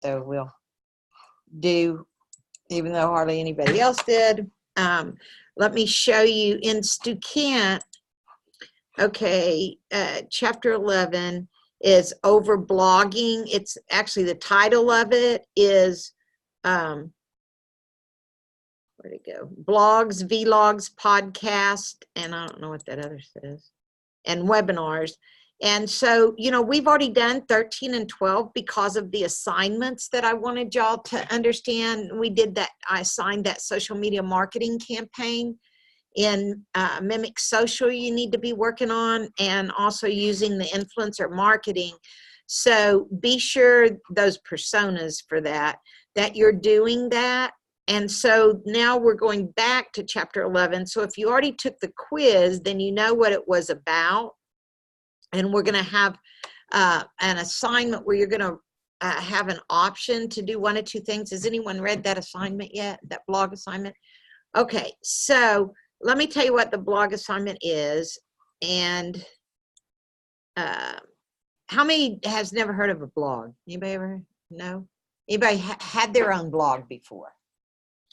So we'll do, even though hardly anybody else did. Let me show you in Stu Kent. Okay, chapter 11 is over blogging. It's actually, the title of it is, where'd it go? Blogs, vlogs, podcast, and I don't know what that other says, and webinars. And so, you know, we've already done 13 and 12 because of the assignments that I wanted y'all to understand. We did that. I assigned that social media marketing campaign in Mimic Social you need to be working on, and also using the influencer marketing. So be sure those personas for that you're doing that. And so now we're going back to chapter 11. So if you already took the quiz, then you know what it was about. And we're going to have an assignment where you're going to have an option to do one of two things. Has anyone read that assignment yet, that blog assignment? Okay, so let me tell you what the blog assignment is. And how many has never heard of a blog? Anybody ever? No? Anybody had their own blog before?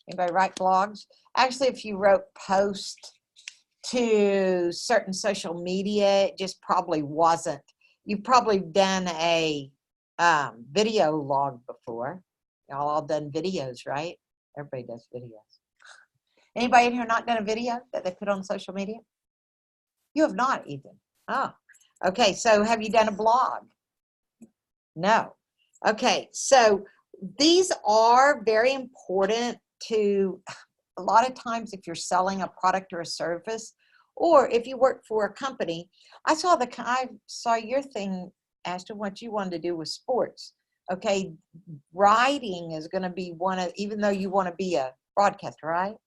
Anybody write blogs? Actually, if you wrote posts to certain social media, it just probably wasn't. You've probably done a video log before. Y'all all done videos, right? Everybody does videos. Anybody in here not done a video that they put on social media? You have not, Ethan. Oh, okay. So have you done a blog? No. Okay. So these are very important to, a lot of times if you're selling a product or a service, or if you work for a company. I saw your thing, Ashton, what you wanted to do with sports. Okay, writing is going to be one of, even though you want to be a broadcaster, right?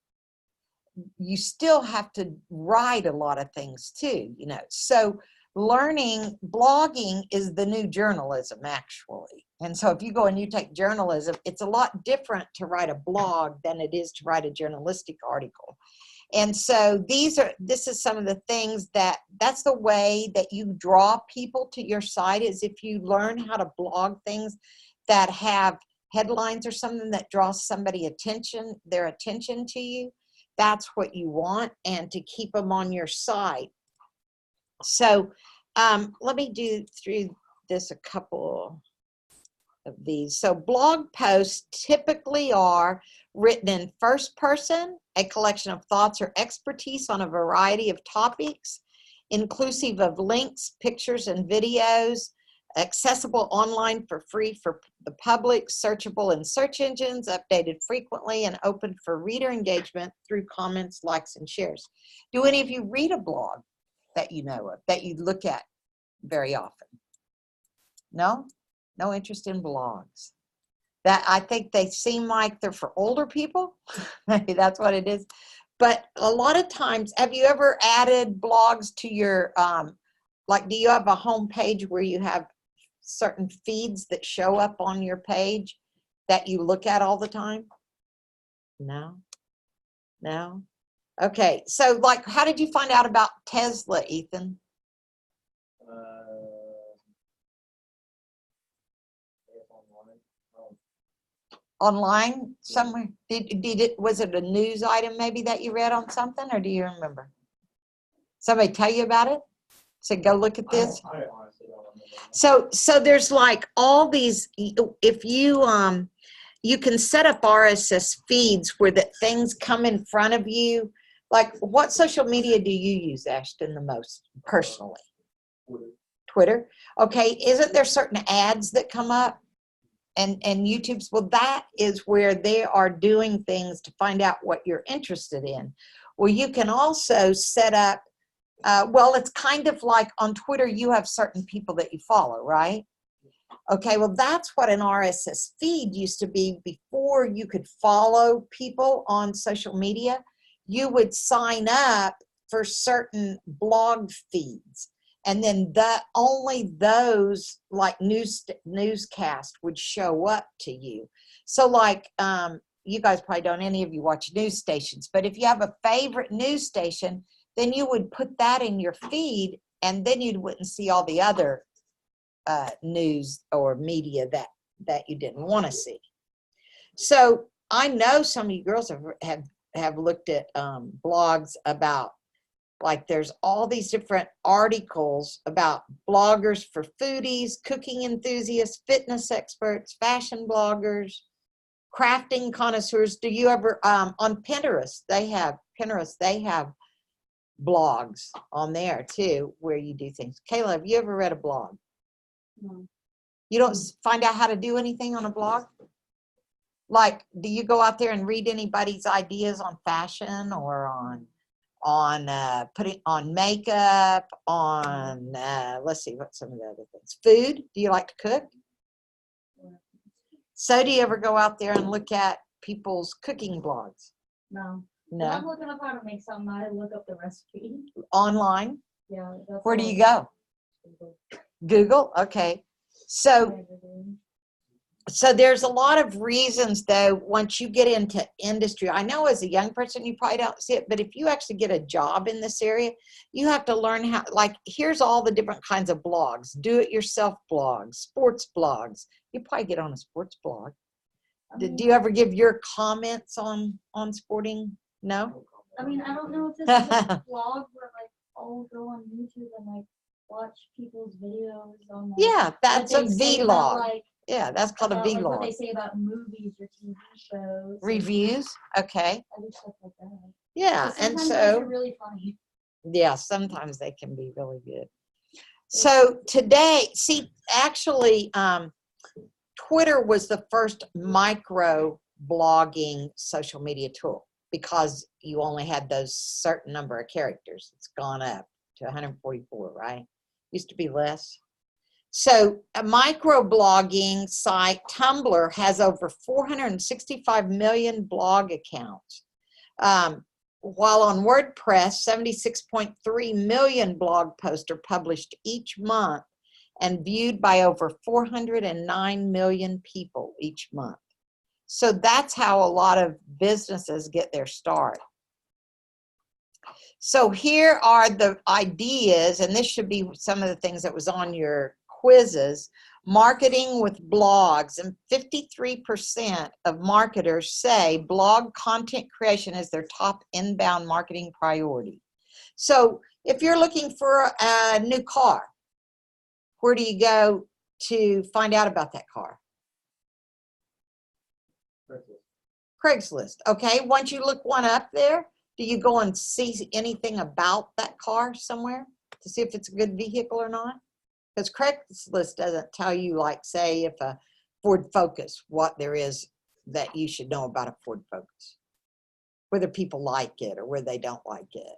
You still have to write a lot of things too, you know. So blogging is the new journalism, actually. And so if you go and you take journalism, it's a lot different to write a blog than it is to write a journalistic article. And so this is some of the things that's the way that you draw people to your site, is if you learn how to blog things that have headlines or something that draws their attention to you. That's what you want, and to keep them on your site. So let me do through this a couple of these. So blog posts typically are written in first person, a collection of thoughts or expertise on a variety of topics, inclusive of links, pictures, and videos, accessible online for free for the public, searchable in search engines, updated frequently, and open for reader engagement through comments, likes, and shares. Do any of you read a blog that you know of, that you look at very often? No? No interest in blogs. That, I think they seem like they're for older people. Maybe that's what it is. But a lot of times, have you ever added blogs to your, like, do you have a home page where you have certain feeds that show up on your page that you look at all the time? No? No? Okay, so like, how did you find out about Tesla, Ethan? Online somewhere? Was it a news item maybe that you read on something, or do you remember? Somebody tell you about it? Said, go look at this? I honestly don't remember. So there's like all these, if you, you can set up RSS feeds where that things come in front of you. Like, what social media do you use, Ashton, the most personally? Twitter. Okay, isn't there certain ads that come up? And YouTube's, well, that is where they are doing things to find out what you're interested in. Well, you can also set up, well, it's kind of like on Twitter, you have certain people that you follow, right? Okay, well, that's what an RSS feed used to be before you could follow people on social media. You would sign up for certain blog feeds. And then only those like newscast would show up to you. So like, you guys probably don't, any of you watch news stations, but if you have a favorite news station, then you would put that in your feed, and then you wouldn't see all the other news or media that that you didn't want to see. So I know some of you girls have looked at blogs about, like, there's all these different articles about bloggers for foodies, cooking enthusiasts, fitness experts, fashion bloggers, crafting connoisseurs. Do you ever on Pinterest? They have blogs on there too, where you do things. Kayla, have you ever read a blog? No. You don't find out how to do anything on a blog? Like, do you go out there and read anybody's ideas on fashion or on putting on makeup, on let's see, what's some of the other things? Food? Do you like to cook? So do you ever go out there and look at people's cooking blogs? No. No. When I'm looking up how to make something, I look up the recipe. Online? Yeah. Where do you go? Google? Okay. So there's a lot of reasons, though, once you get into industry. I know as a young person, you probably don't see it, but if you actually get a job in this area, you have to learn how, like, here's all the different kinds of blogs, do-it-yourself blogs, sports blogs. You probably get on a sports blog. Do you ever give your comments on sporting? No? I mean, I don't know if this is a blog where, like, I'll go on YouTube and, like, watch people's videos on, like, Yeah, that's a vlog. Like, yeah, that's called a vlog. Like what they say about movies or TV shows. Reviews, okay. I do stuff like that. Yeah, and so those are really funny. Yeah, sometimes they can be really good. So today, see, actually, Twitter was the first micro blogging social media tool because you only had those certain number of characters. It's gone up to 144, right? Used to be less. So a microblogging site, Tumblr, has over 465 million blog accounts. While on WordPress, 76.3 million blog posts are published each month and viewed by over 409 million people each month. So that's how a lot of businesses get their start. So here are the ideas, and this should be some of the things that was on your quizzes. Marketing with blogs, and 53% of marketers say blog content creation is their top inbound marketing priority. So if you're looking for a new car, where do you go to find out about that car? Craigslist. Okay, once you look one up there, do you go and see anything about that car somewhere to see if it's a good vehicle or not? Because Craigslist doesn't tell you, like, say, if a Ford Focus, what there is that you should know about a Ford Focus, whether people like it or whether they don't like it.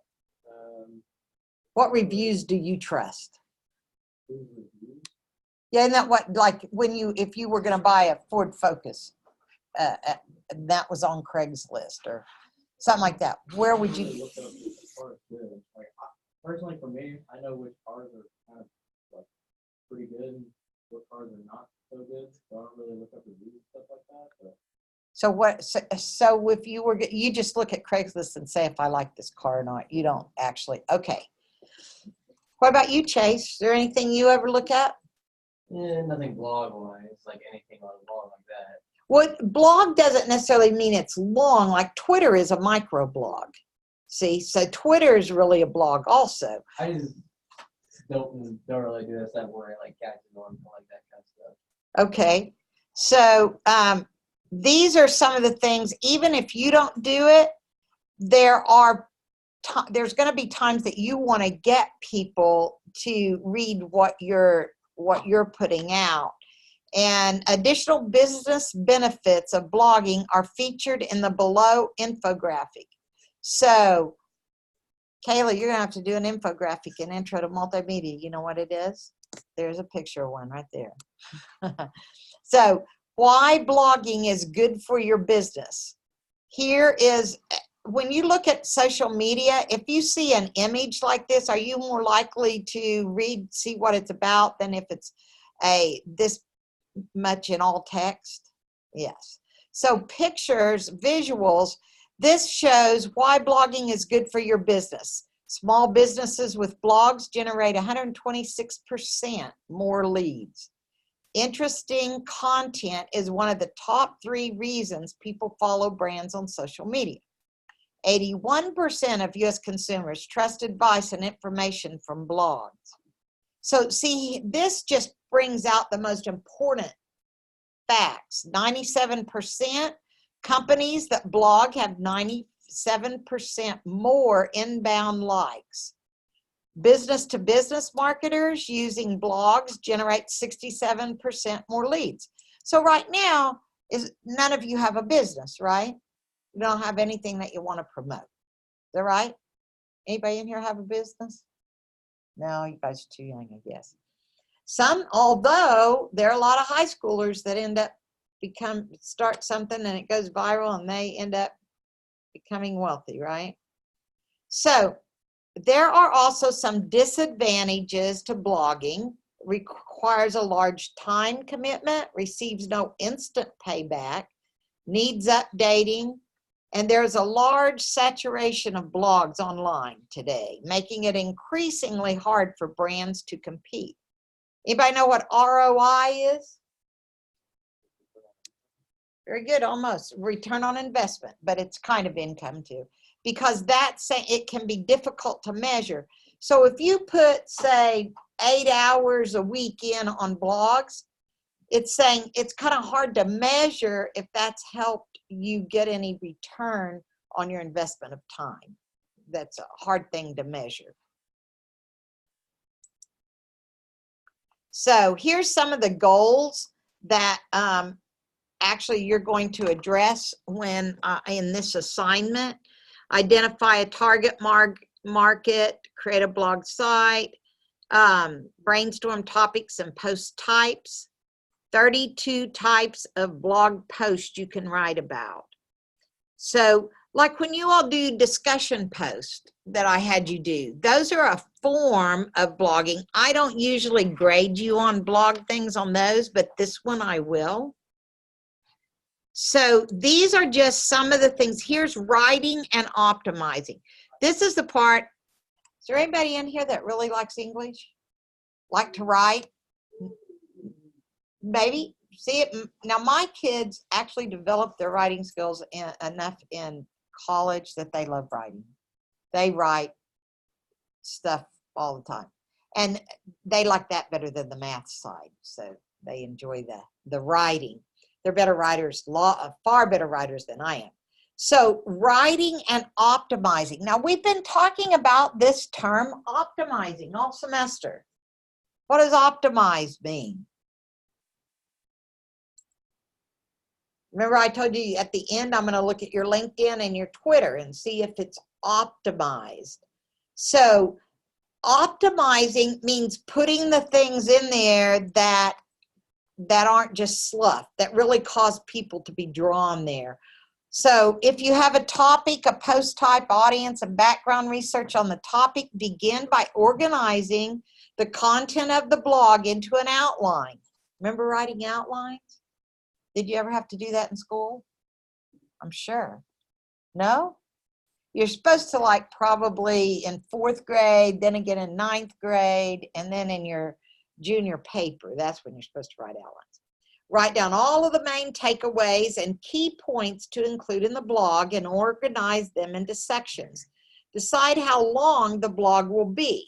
What reviews do you trust? Yeah, isn't that what, like, when if you were going to buy a Ford Focus, that was on Craigslist or something like that, where would you? Like, personally, for me, I know which cars are kind of like pretty good and what cars are not so good, so I don't really look up reviews and stuff like that. But. So what? So if you just look at Craigslist and say if I like this car or not, you don't actually. Okay. What about you, Chase? Is there anything you ever look at? Yeah, nothing blog-wise, like anything on a blog like that. Well, blog doesn't necessarily mean it's long. Like Twitter is a microblog. See, so Twitter is really a blog also. I just don't really do that stuff where I like catches on like that kind of stuff. Okay, so these are some of the things. Even if you don't do it, there's going to be times that you want to get people to read what you're putting out. And additional business benefits of blogging are featured in the below infographic. So, Kayla, you're going to have to do an infographic in Intro to Multimedia. You know what it is? There's a picture of one right there. So, why blogging is good for your business. Here is, when you look at social media, if you see an image like this, are you more likely to see what it's about than if it's this much in all text? Yes. So pictures, visuals, this shows why blogging is good for your business. Small businesses with blogs generate 126% more leads. Interesting content is one of the top 3 reasons people follow brands on social media. 81% of U.S. consumers trust advice and information from blogs. So see, this just brings out the most important facts. 97% companies that blog have 97% more inbound likes. Business to business marketers using blogs generate 67% more leads. So right now, none of you have a business, right? You don't have anything that you want to promote. Is that right? Anybody in here have a business? No, you guys are too young, I guess. Some, although there are a lot of high schoolers that end up start something and it goes viral and they end up becoming wealthy, right? So there are also some disadvantages to blogging. Requires a large time commitment, receives no instant payback, needs updating, and there's a large saturation of blogs online today, making it increasingly hard for brands to compete. Anybody know what ROI is? Very good, almost. Return on investment, but it's kind of income too, because it can be difficult to measure. So if you put, say, 8 hours a week in on blogs, it's saying it's kind of hard to measure if that's helped you get any return on your investment of time. That's a hard thing to measure. So here's some of the goals that actually you're going to address when in this assignment. Identify a target market, create a blog site, brainstorm topics and post types, 32 types of blog posts you can write about. So like when you all do discussion posts that I had you do, those are a form of blogging. I don't usually grade you on blog things on those, but this one I will. So these are just some of the things. Here's writing and optimizing. This is the part. Is there anybody in here that really likes English? Like to write? Maybe. See it. Now my kids actually developed their writing skills enough in college that they love writing. They write stuff all the time. And they like that better than the math side. So they enjoy the writing. They're better writers, far better writers than I am. So writing and optimizing. Now we've been talking about this term optimizing all semester. What does optimize mean? Remember I told you at the end I'm going to look at your LinkedIn and your Twitter and see if it's optimized. So optimizing means putting the things in there that aren't just fluff, that really cause people to be drawn there. So if you have a topic, a post type, audience, and background research on the topic, begin by organizing the content of the blog into an outline. Remember writing outlines? Did you ever have to do that in school? I'm sure. No? You're supposed to, like, probably in 4th grade, then again in 9th grade, and then in your junior paper. That's when you're supposed to write outlines. Write down all of the main takeaways and key points to include in the blog and organize them into sections. Decide how long the blog will be.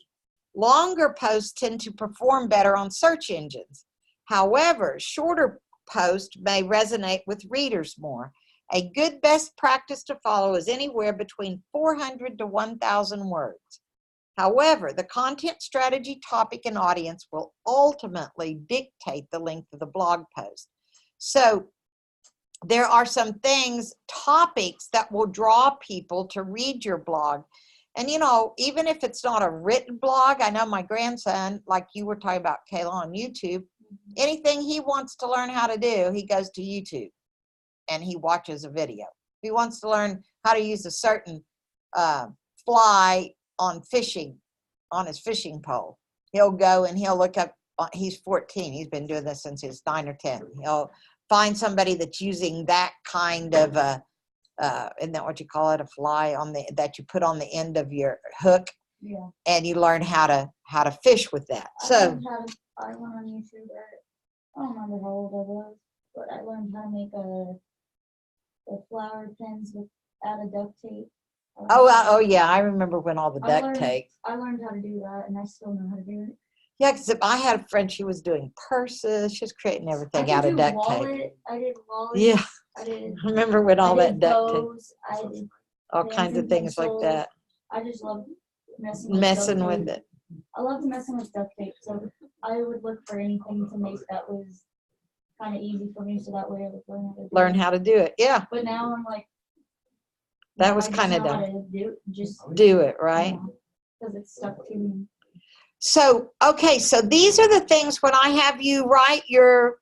Longer posts tend to perform better on search engines. However, shorter posts may resonate with readers more. A good best practice to follow is anywhere between 400 to 1,000 words. However, the content strategy, topic, and audience will ultimately dictate the length of the blog post. So there are some things, topics that will draw people to read your blog. And, you know, even if it's not a written blog, I know my grandson, like you were talking about, Kayla, on YouTube, anything he wants to learn how to do, he goes to YouTube and he watches a video. If he wants to learn how to use a certain fly on fishing, on his fishing pole, he'll go and he'll look up, he's 14, he's been doing this since he was 9 or 10. He'll find somebody that's using that kind of isn't that what you call it, a fly on the that you put on the end of your hook? Yeah. And you learn how to fish with that. I So learned how to buy one on YouTube. I don't remember how old I was, but I learned how to make the flower pins out of duct tape. Oh yeah, I remember when all the I duct learned- tape. I learned how to do that, and I still know how to do it. Yeah, because I had a friend, she was doing purses, she was creating everything out of duct tape. I did wallets. Yeah, I did. I remember when all I that did duct tape, bows. I did all pens kinds of and things like pencils. that. I just love messing Messing with tape. it. I loved messing with duct tape, so I would look for anything to make that was kind of easy for me, so that way I would Learn how to do it. Yeah, But now I'm like, that now was I just kind of know how dumb. to just Do it, right? because it's stuck to me. So, okay, so these are the things when I have you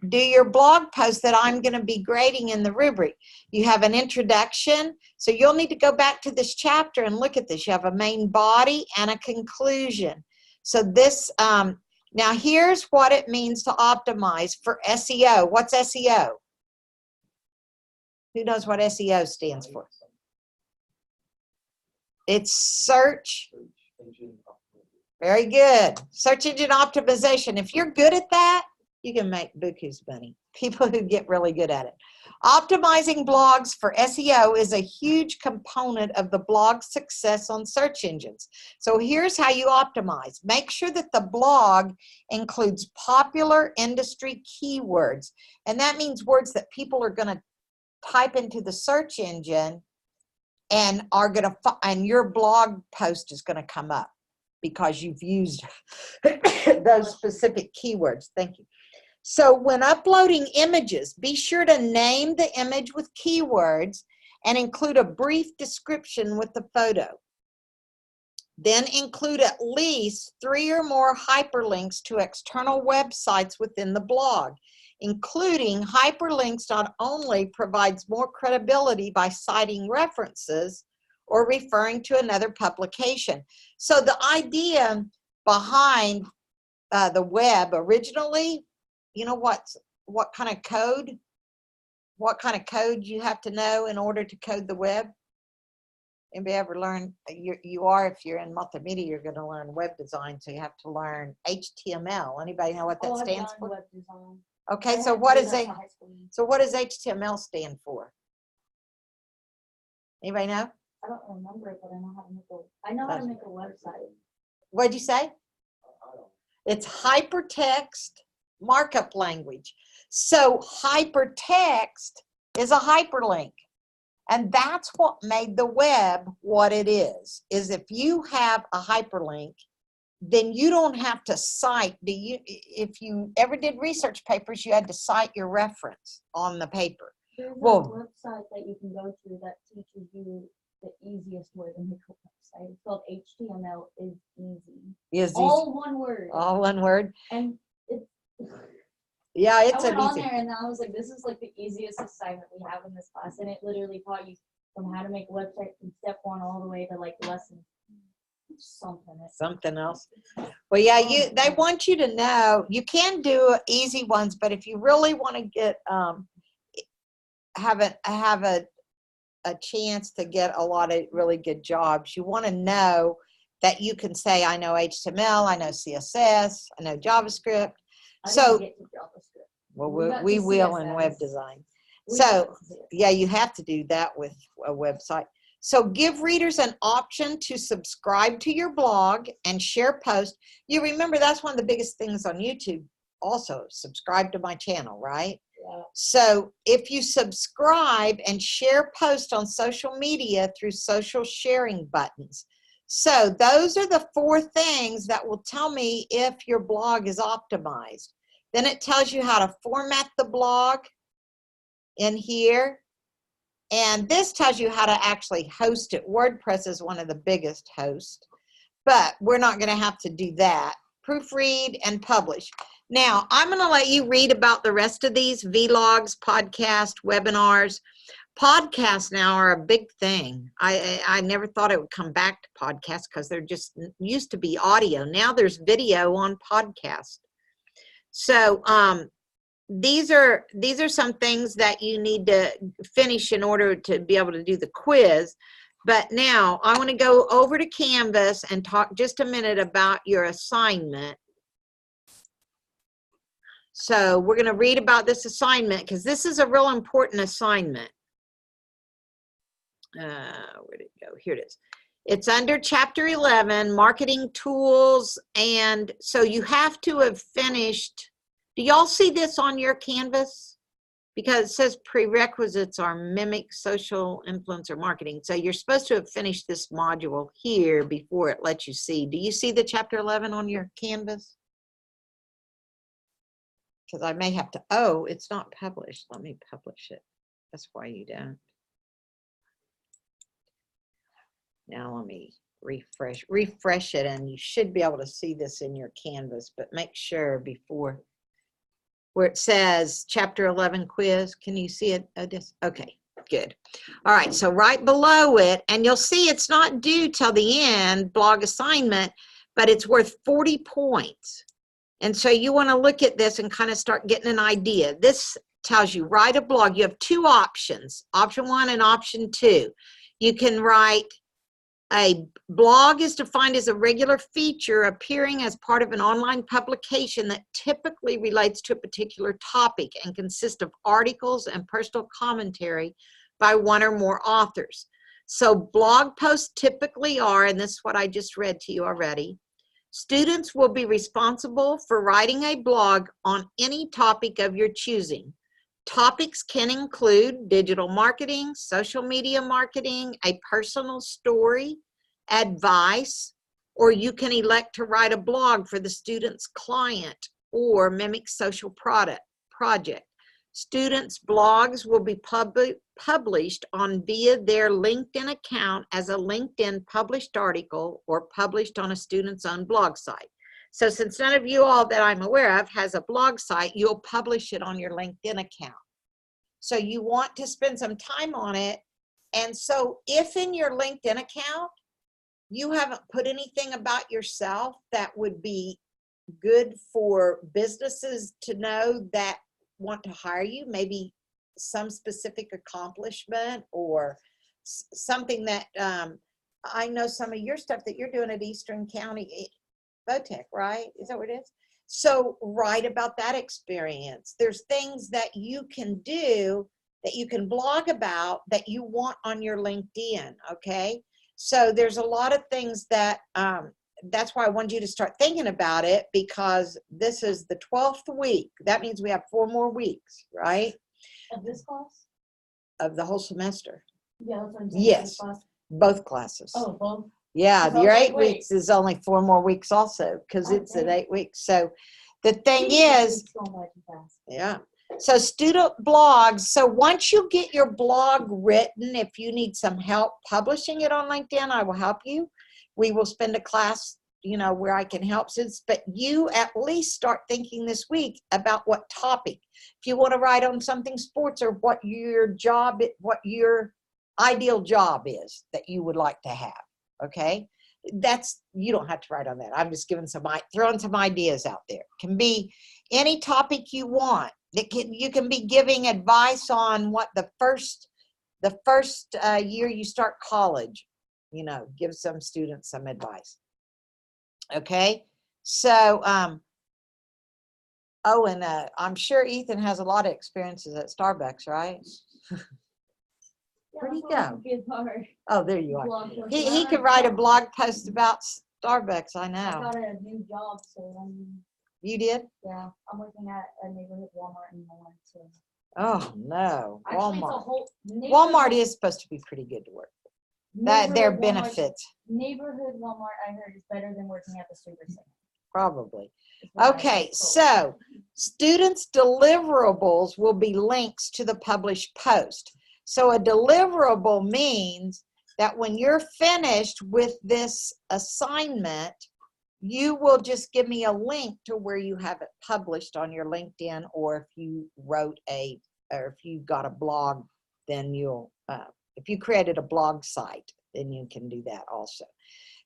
do your blog post that I'm going to be grading in the rubric. You have an introduction, so you'll need to go back to this chapter and look at this. You have a main body and a conclusion. So this, now here's what it means to optimize for SEO. What's SEO? Who knows what SEO stands for? It's search. Very good. Search engine optimization. If you're good at that, you can make buku's money. People who get really good at it. Optimizing blogs for SEO is a huge component of the blog's success on search engines. So here's how you optimize. Make sure that the blog includes popular industry keywords. And that means words that people are going to type into the search engine and and your blog post is going to come up because you've used those specific keywords. Thank you. So when uploading images, be sure to name the image with keywords and include a brief description with the photo. Then include at least 3 or more hyperlinks to external websites within the blog. Including hyperlinks not only provides more credibility by citing references or referring to another publication. So the idea behind the web originally, you know what kind of code? What kind of code you have to know in order to code the web? Anybody ever learn? You are, if you're in multimedia, you're going to learn web design, so you have to learn HTML. Anybody know what that stands for? Web design. Okay, so what does HTML stand for? Anybody know? I don't remember it, but I know how to make a website. What'd you say? It's hypertext markup language. So hypertext is a hyperlink. And that's what made the web what it is if you have a hyperlink, then you don't have to cite. If you ever did research papers, you had to cite your reference on the paper. There's a Well, website that you can go to that teaches you the easiest way to make a website. It's called HTML is easy. All one word. All one word. And it's Yeah, it's I went on easy. there and I was like, this is like the easiest assignment we have in this class, and it literally taught you from how to make a website from step 1 all the way to like lesson something else. Well, yeah, they want you to know you can do easy ones, but if you really want to get have a chance to get a lot of really good jobs, you want to know that you can say, I know HTML, I know CSS, I know JavaScript. Well, we will in web design. So yeah, you have to do that with a website. So give readers an option to subscribe to your blog and share posts. You remember that's one of the biggest things on YouTube. Also, subscribe to my channel, right? Yeah. So if you subscribe and share posts on social media through social sharing buttons. So those are the 4 things that will tell me if your blog is optimized. Then it tells you how to format the blog in here. And this tells you how to actually host it. WordPress is one of the biggest hosts, but we're not going to have to do that. Proofread and publish. Now, I'm going to let you read about the rest of these vlogs, podcasts, webinars. Podcasts now are a big thing. I never thought it would come back to podcasts because they're just used to be audio. Now there's video on podcasts. So these are some things that you need to finish in order to be able to do the quiz. But now I want to go over to Canvas and talk just a minute about your assignment. So we're going to read about this assignment because this is a real important assignment. Where did it go? Here it is. It's under chapter 11, marketing tools. And so you have to have finished. Do y'all see this on your Canvas? Because it says prerequisites are mimic social influencer marketing. So you're supposed to have finished this module here before it lets you see. Do you see the chapter 11 on your Canvas? Because I may have to, oh, it's not published. Let me publish it. That's why you don't. Now let me refresh it, and you should be able to see this in your Canvas, but make sure before, where it says chapter 11 quiz, can you see it? Okay, good. All right, so right below it, and you'll see it's not due till the end, blog assignment, but it's worth 40 points. And so you want to look at this and kind of start getting an idea. This tells you write a blog. You have two options, option 1 and option 2. You can write a blog is defined as a regular feature appearing as part of an online publication that typically relates to a particular topic and consists of articles and personal commentary by one or more authors. So blog posts typically are, and this is what I just read to you already, students will be responsible for writing a blog on any topic of your choosing. Topics can include digital marketing, social media marketing, a personal story, advice, or you can elect to write a blog for the student's client or mimic social project. Students' blogs will be published on via their LinkedIn account as a LinkedIn published article or published on a student's own blog site. So since none of you all that I'm aware of has a blog site, you'll publish it on your LinkedIn account. So you want to spend some time on it. And so if in your LinkedIn account, you haven't put anything about yourself that would be good for businesses to know that want to hire you, maybe some specific accomplishment or something that, I know some of your stuff that you're doing at Eastern County, Votech, right? Is that what it is? So write about that experience. There's things that you can do that you can blog about that you want on your LinkedIn, okay? So there's a lot of things that, that's why I wanted you to start thinking about it, because this is the 12th week. That means we have 4 more weeks, right? Of this class? Of the whole semester. Yeah, that's what I'm saying. Yes, This class. both classes. Oh, both. Yeah, So your it's 8 like, weeks is only 4 more weeks also, because Oh, it's at dang. 8 weeks. So the thing Jeez, is, it's going by too fast. yeah. So student blogs. So once you get your blog written, if you need some help publishing it on LinkedIn, I will help you. We will spend a class, you know, where I can help students, but you at least start thinking this week about what topic. If you want to write on something sports or what your ideal job is that you would like to have. Okay. That's, you don't have to write on that. I'm just giving throwing some ideas out there. It can be any topic you want. You can be giving advice on what the first year you start college, you know, give some students some advice. Okay. So, oh, and I'm sure Ethan has a lot of experiences at Starbucks, right? Where'd he go? Oh, there you are. He could write a blog post about Starbucks, I I know. got a new job, so You did? yeah, I'm working at a neighborhood Walmart in Milan. So Oh, no. actually, it's a Walmart. whole Walmart is supposed to be pretty good to work for. Their neighborhood Walmart- benefits, Neighborhood Walmart, I heard, is better than working at the super center. probably. is what I Okay, was told. so students' deliverables will be links to the published post. So a deliverable means that when you're finished with this assignment, you will just give me a link to where you have it published on your LinkedIn, or if you or if you got a blog, then you'll, if you created a blog site, then you can do that also.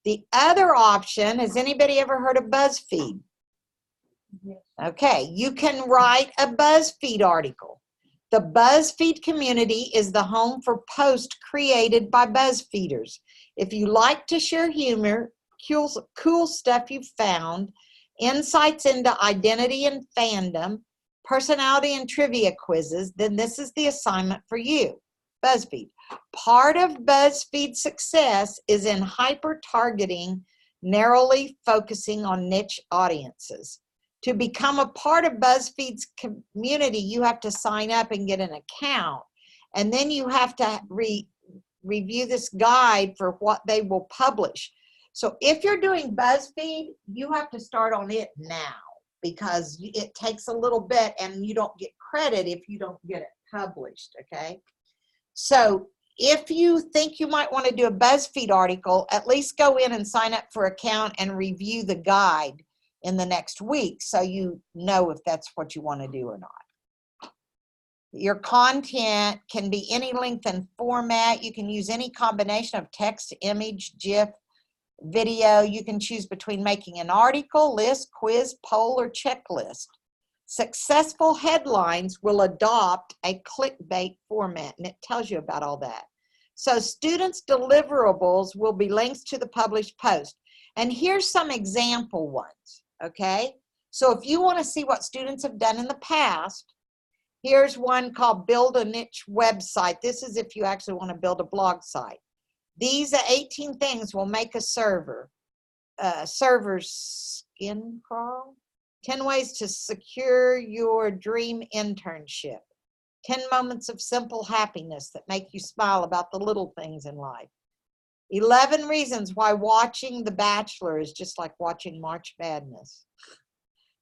The other option, has anybody ever heard of BuzzFeed? Yes. Okay, you can write a BuzzFeed article. The BuzzFeed community is the home for posts created by BuzzFeeders. If you like to share humor, cool stuff you've found, insights into identity and fandom, personality and trivia quizzes, then this is the assignment for you. BuzzFeed. Part of BuzzFeed success is in hyper-targeting, narrowly focusing on niche audiences. To become a part of BuzzFeed's community, you have to sign up and get an account. And then you have to review this guide for what they will publish. So if you're doing BuzzFeed, you have to start on it now because it takes a little bit and you don't get credit if you don't get it published, okay? So if you think you might want to do a BuzzFeed article, at least go in and sign up for an account and review the guide in the next week so you know if that's what you want to do or not. Your content can be any length and format. You can use any combination of text, image, GIF, video. You can choose between making an article, list, quiz, poll, or checklist. Successful headlines will adopt a clickbait format, and it tells you about all that. So students' deliverables will be links to the published post. And here's some example ones, okay? So if you want to see what students have done in the past, here's one called Build a Niche Website. This is if you actually want to build a blog site. These 18 things will make a server's skin crawl. 10 ways to secure your dream internship. 10 moments of simple happiness that make you smile about the little things in life. 11 reasons why watching The Bachelor is just like watching March Madness.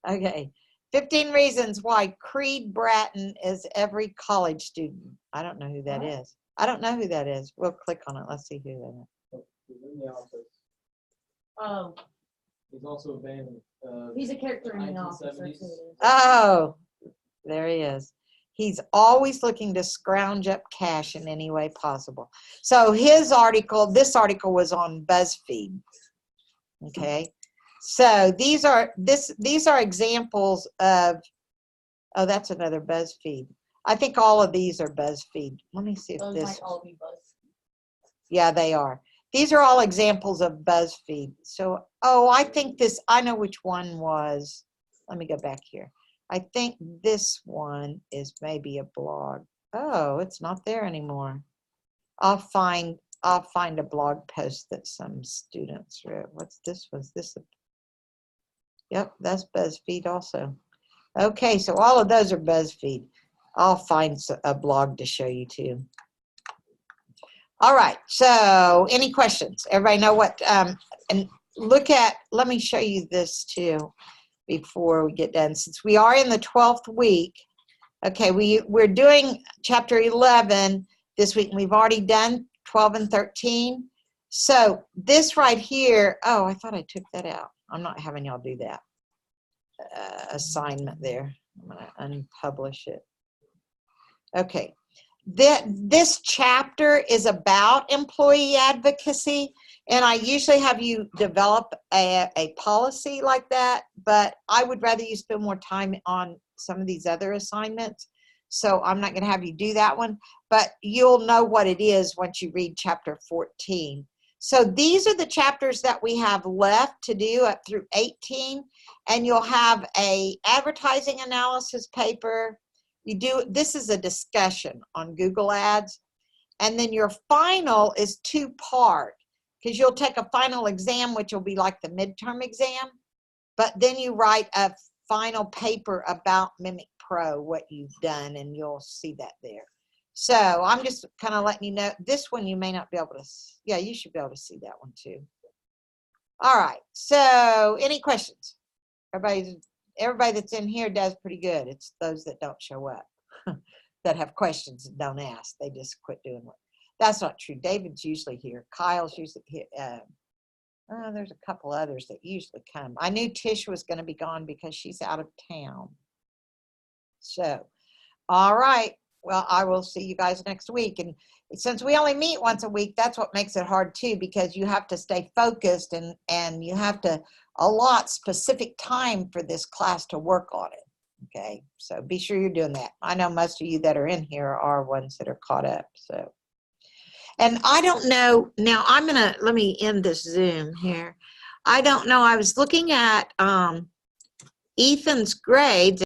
Okay. 15 reasons why Creed Bratton is every college student. I don't know who that is. I don't know who that is. We'll click on it. Let's see who that is. He's in the office. Oh, He's also been. he's a character in the 1970s. office. That's who it is. Oh, there he is. He's always looking to scrounge up cash in any way possible. So his article, this article was on BuzzFeed. Okay. So these are examples of, oh, that's another BuzzFeed. I think all of these are BuzzFeed. Let me see if Those this. might all be BuzzFeed. Yeah, they are. These are all examples of BuzzFeed. So, oh, I think this, I know which one was. Let me go back here. I think this one is maybe a blog. Oh, it's not there anymore. I'll find a blog post that some students wrote. What's this? Was this a, yep, that's BuzzFeed also. Okay, so all of those are BuzzFeed. I'll find a blog to show you too. All right, so any questions? Everybody know what, and look at, let me show you this too before we get done. Since we are in the 12th week, okay, we're doing chapter 11 this week, and we've already done 12 and 13. So this right here, oh, I thought I took that out. I'm not having y'all do that assignment there. I'm gonna unpublish it. Okay, this chapter is about employee advocacy, and I usually have you develop a policy like that, but I would rather you spend more time on some of these other assignments, so I'm not going to have you do that one, but you'll know what it is once you read chapter 14. So these are the chapters that we have left to do up through 18, and you'll have a advertising analysis paper. This is a discussion on Google Ads, and then your final is 2-part, because you'll take a final exam, which will be like the midterm exam, but then you write a final paper about Mimic Pro, what you've done, and you'll see that there. So I'm just kind of letting you know, this one you may not be able to, yeah, you should be able to see that one too. All right, so any questions? Everybody that's in here does pretty good. It's those that don't show up that have questions and don't ask. They just quit doing it. That's not true. David's usually here. Kyle's usually here. There's a couple others that usually come. I knew Tish was going to be gone because she's out of town. So, all right. Well, I will see you guys next week. And since we only meet once a week, that's what makes it hard too, because you have to stay focused and you have to allot specific time for this class to work on it. Okay, so be sure you're doing that. I know most of you that are in here are ones that are caught up. So, and I don't know, now let me end this Zoom here. I don't know, I was looking at Ethan's grades.